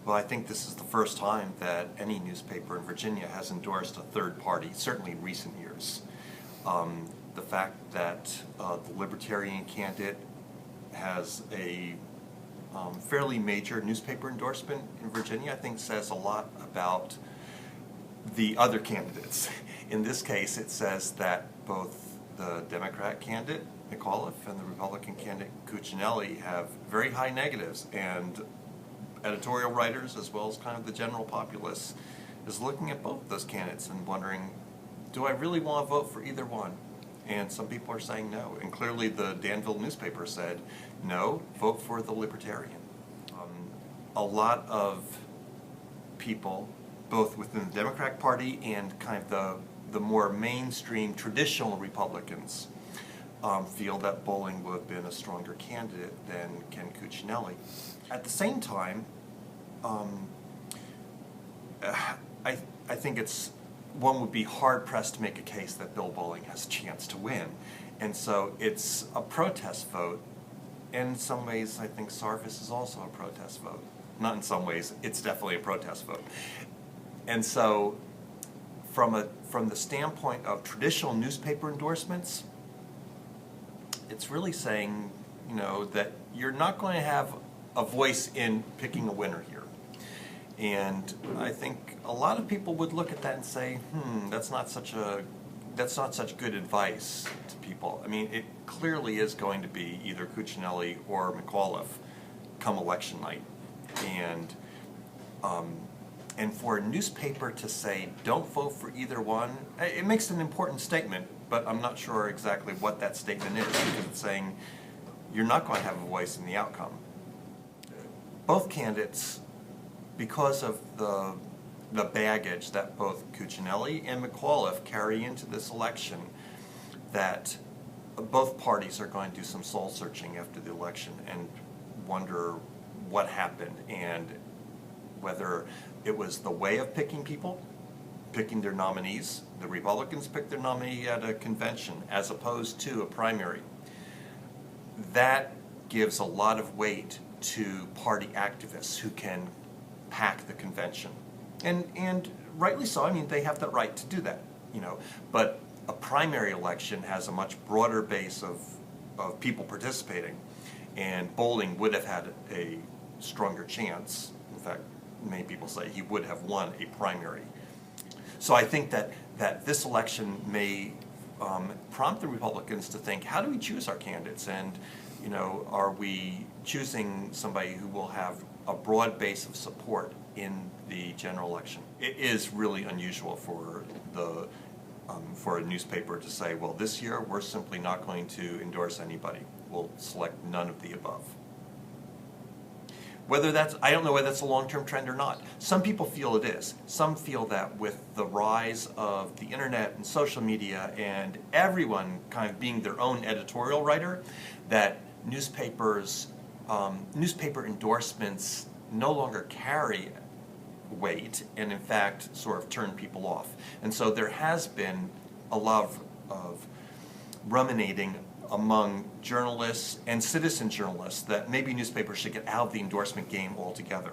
Well, I think this is the first time that any newspaper in Virginia has endorsed a third party, certainly in recent years. The fact that the Libertarian candidate has a fairly major newspaper endorsement in Virginia, I think says a lot about the other candidates. In this case, it says that both the Democrat candidate, McAuliffe, and the Republican candidate, Cuccinelli, have very high negatives, and editorial writers, as well as kind of the general populace, is looking at both those candidates and wondering, do I really want to vote for either one? And some people are saying no. And clearly the Danville newspaper said, no, vote for the Libertarian. A lot of people, both within the Democratic Party and kind of the more mainstream traditional Republicans, feel that Bowling would have been a stronger candidate than Ken Cuccinelli. At the same time, I think one would be hard-pressed to make a case that Bill Bowling has a chance to win. And so it's a protest vote. And in some ways, I think Sarvis is also a protest vote. Not in some ways, it's definitely a protest vote. And so from the standpoint of traditional newspaper endorsements, it's really saying, you know, that you're not going to have a voice in picking a winner here. And I think a lot of people would look at that and say, that's not such good advice to people. I mean, it clearly is going to be either Cuccinelli or McAuliffe come election night. And for a newspaper to say, don't vote for either one, it makes an important statement, but I'm not sure exactly what that statement is, because it's saying you're not going to have a voice in the outcome. Both candidates, because of the baggage that both Cuccinelli and McAuliffe carry into this election, that both parties are going to do some soul searching after the election and wonder what happened and whether it was the way of picking people, picking their nominees. The Republicans picked their nominee at a convention as opposed to a primary. That gives a lot of weight to party activists who can pack the convention. And rightly so. I mean, they have the right to do that, you know. But a primary election has a much broader base of people participating, and Bowling would have had a stronger chance. In fact, many people say he would have won a primary. So I think that this election may prompt the Republicans to think, how do we choose our candidates? And, you know, are we choosing somebody who will have a broad base of support in the general election? It is really unusual for a newspaper to say, well, this year we're simply not going to endorse anybody. We'll select none of the above. I don't know whether that's a long-term trend or not. Some people feel it is. Some feel that with the rise of the internet and social media and everyone kind of being their own editorial writer, that newspaper endorsements no longer carry weight and in fact sort of turn people off. And so there has been a lot of ruminating among journalists and citizen journalists that maybe newspapers should get out of the endorsement game altogether.